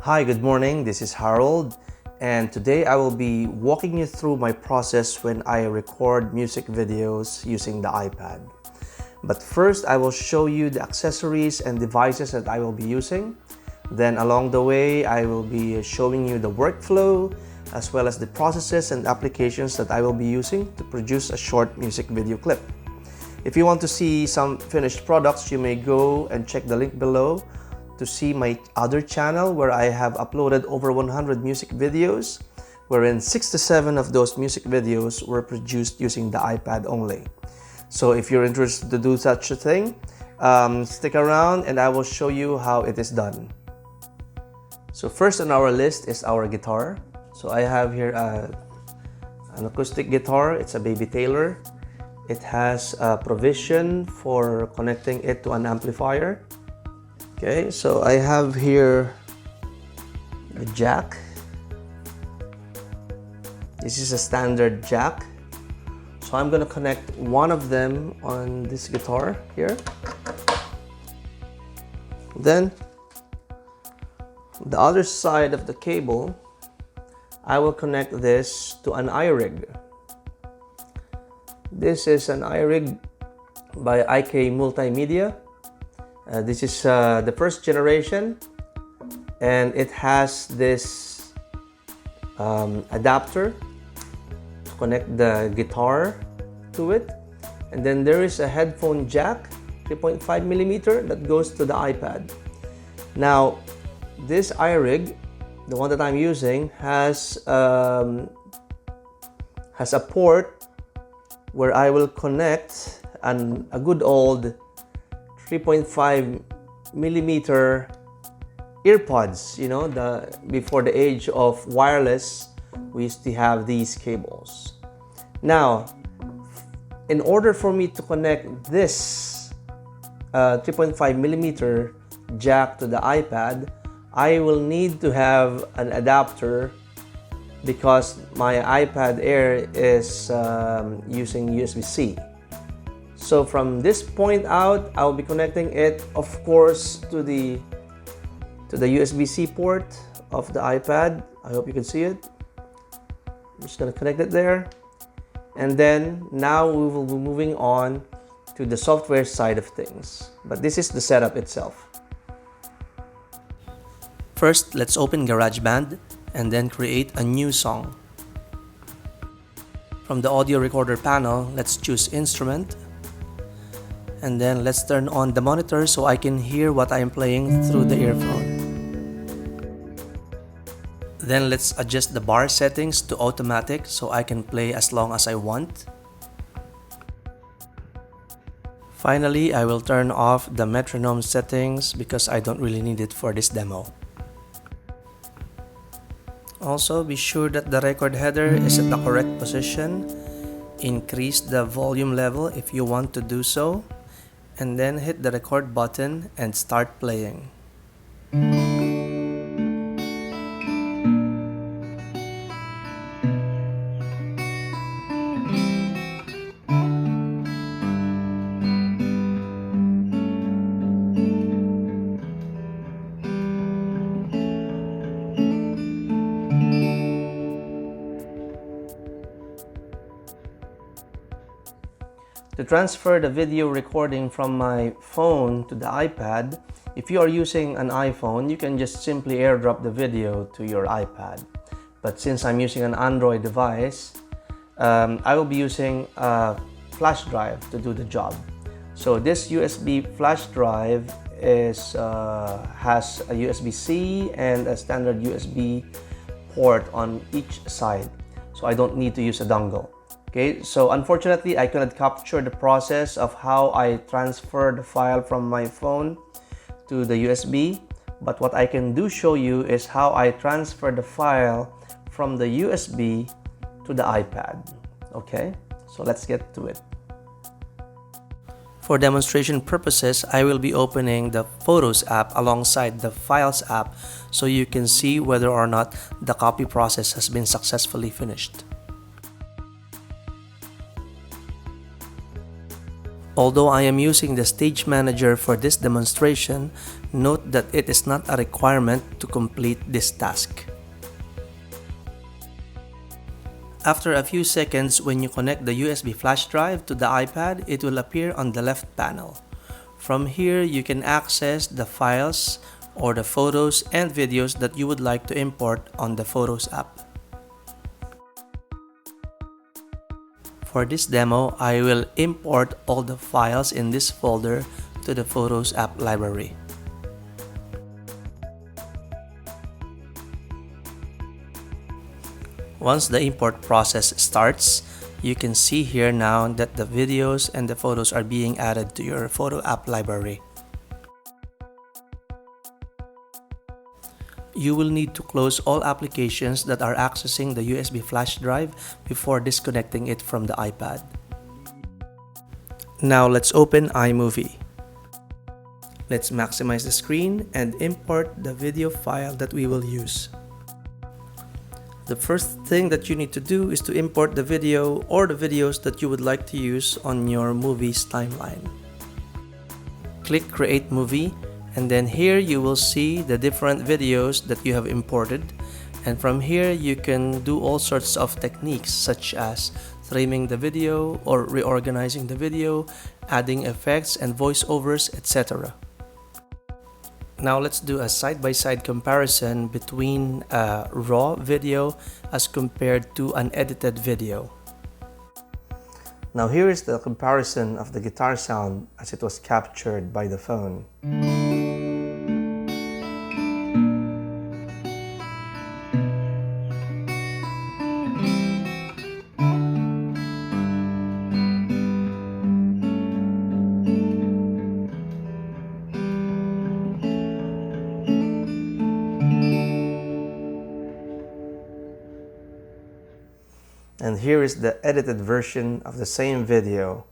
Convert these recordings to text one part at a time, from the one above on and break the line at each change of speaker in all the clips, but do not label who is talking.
Hi, good morning. This is Harold, and today I will be walking you through my process when I record music videos using the iPad. But first, I will show you the accessories and devices that I will be using. Then along the way, I will be showing you the workflow as well as the processes and applications that I will be using to produce a short music video clip. If you want to see some finished products, you may go and check the link below to see my other channel where I have uploaded over 100 music videos, wherein 6 to 7 of those music videos were produced using the iPad only. So if you're interested to do such a thing, stick around and I will show you how it is done. So first on our list is our guitar. So I have here an acoustic guitar. It's a Baby Taylor. It has a provision for connecting it to an amplifier. Okay, so I have here the jack. This is a standard jack. So I'm going to connect one of them on this guitar here. Then the other side of the cable, I will connect this to an iRig. This is an iRig by IK Multimedia. This is the first generation, and it has this adapter to connect the guitar to it. And then there is a headphone jack, 3.5mm, that goes to the iPad. Now, this iRig, the one that I'm using, has a port where I will connect a good old 3.5mm earpods. You know, before the age of wireless, we used to have these cables. Now, in order for me to connect this 3.5mm jack to the iPad, I will need to have an adapter because my iPad Air is using USB-C. So from this point out, I'll be connecting it, of course, to the USB-C port of the iPad. I hope you can see it. I'm just going to connect it there. And then now we will be moving on to the software side of things. But this is the setup itself. First, let's open GarageBand and then create a new song. From the audio recorder panel, let's choose Instrument. And then let's turn on the monitor so I can hear what I am playing through the earphone. Then let's adjust the bar settings to automatic so I can play as long as I want. Finally, I will turn off the metronome settings because I don't really need it for this demo. Also, be sure that the record header is at the correct position. Increase the volume level if you want to do so, and then hit the record button and start playing. To transfer the video recording from my phone to the iPad, if you are using an iPhone, you can just simply airdrop the video to your iPad. But since I'm using an Android device, I will be using a flash drive to do the job. So this USB flash drive has a USB-C and a standard USB port on each side. So I don't need to use a dongle. Okay, so unfortunately, I cannot capture the process of how I transfer the file from my phone to the USB, but what I can show you is how I transfer the file from the USB to the iPad. Okay, so let's get to it. For demonstration purposes, I will be opening the Photos app alongside the Files app so you can see whether or not the copy process has been successfully finished. Although I am using the Stage Manager for this demonstration, note that it is not a requirement to complete this task. After a few seconds, when you connect the USB flash drive to the iPad, it will appear on the left panel. From here, you can access the files or the photos and videos that you would like to import on the Photos app. For this demo, I will import all the files in this folder to the Photos app library. Once the import process starts, you can see here now that the videos and the photos are being added to your Photo app library. You will need to close all applications that are accessing the USB flash drive before disconnecting it from the iPad. Now let's open iMovie. Let's maximize the screen and import the video file that we will use. The first thing that you need to do is to import the video or the videos that you would like to use on your movie's timeline. Click Create Movie, and then here you will see the different videos that you have imported, and from here you can do all sorts of techniques such as trimming the video or reorganizing the video, adding effects and voiceovers, etc. Now let's do a side-by-side comparison between a raw video as compared to an edited video. Now here is the comparison of the guitar sound as it was captured by the phone. And here is the edited version of the same video.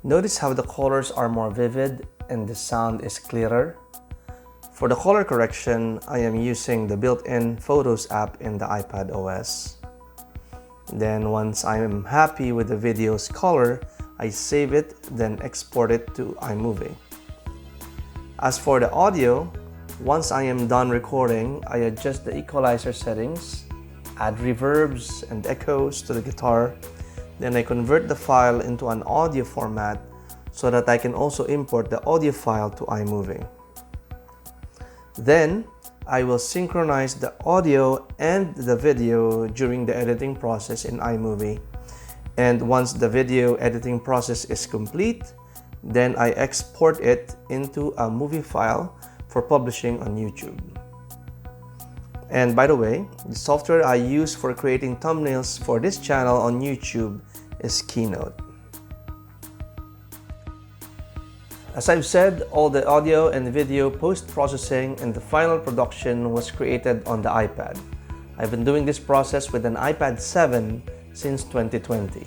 Notice how the colors are more vivid and the sound is clearer. For the color correction, I am using the built-in Photos app in the iPad OS. Then once I am happy with the video's color, I save it, then export it to iMovie. As for the audio, once I am done recording, I adjust the equalizer settings, add reverbs and echoes to the guitar, then I convert the file into an audio format so that I can also import the audio file to iMovie. Then, I will synchronize the audio and the video during the editing process in iMovie. And once the video editing process is complete, then I export it into a movie file for publishing on YouTube. And by the way, the software I use for creating thumbnails for this channel on YouTube is Keynote. As I've said, all the audio and video post-processing and the final production was created on the iPad. I've been doing this process with an iPad 7 since 2020.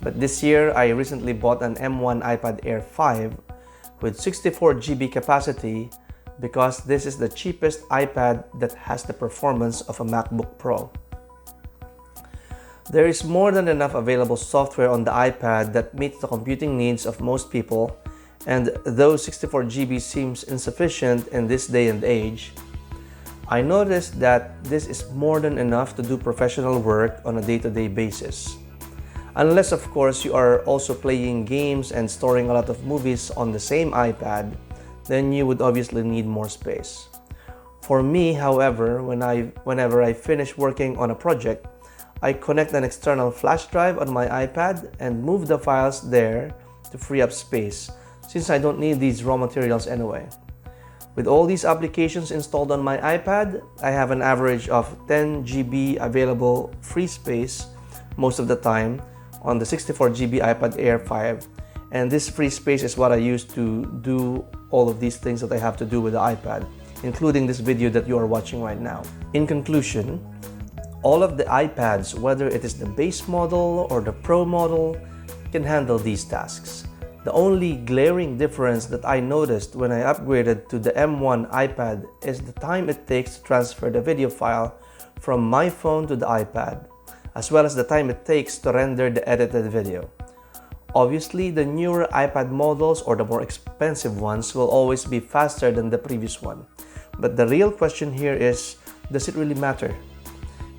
But this year, I recently bought an M1 iPad Air 5 with 64 GB capacity because this is the cheapest iPad that has the performance of a MacBook Pro. There is more than enough available software on the iPad that meets the computing needs of most people, and though 64 GB seems insufficient in this day and age, I noticed that this is more than enough to do professional work on a day-to-day basis. Unless, of course, you are also playing games and storing a lot of movies on the same iPad, then you would obviously need more space. For me, however, whenever I finish working on a project, I connect an external flash drive on my iPad and move the files there to free up space, since I don't need these raw materials anyway. With all these applications installed on my iPad, I have an average of 10 GB available free space most of the time on the 64 GB iPad Air 5, and this free space is what I use to do all of these things that I have to do with the iPad, including this video that you are watching right now. In conclusion, All of the iPads, whether it is the base model or the Pro model, can handle these tasks. The only glaring difference that I noticed when I upgraded to the M1 iPad is the time it takes to transfer the video file from my phone to the iPad, as well as the time it takes to render the edited video. Obviously, the newer iPad models or the more expensive ones will always be faster than the previous one. But the real question here is, does it really matter?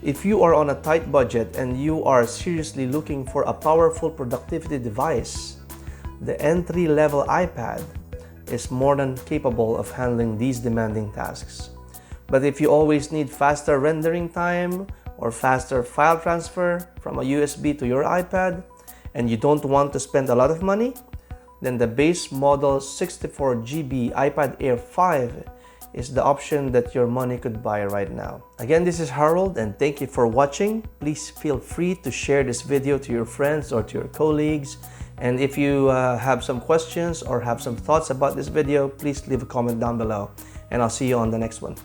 If you are on a tight budget and you are seriously looking for a powerful productivity device, the entry-level iPad is more than capable of handling these demanding tasks. But if you always need faster rendering time or faster file transfer from a USB to your iPad, and you don't want to spend a lot of money, then the base model 64GB iPad Air 5 is the option that your money could buy right now. Again, this is Harold, and thank you for watching. Please feel free to share this video to your friends or to your colleagues. And if you have some questions or have some thoughts about this video, please leave a comment down below, and I'll see you on the next one.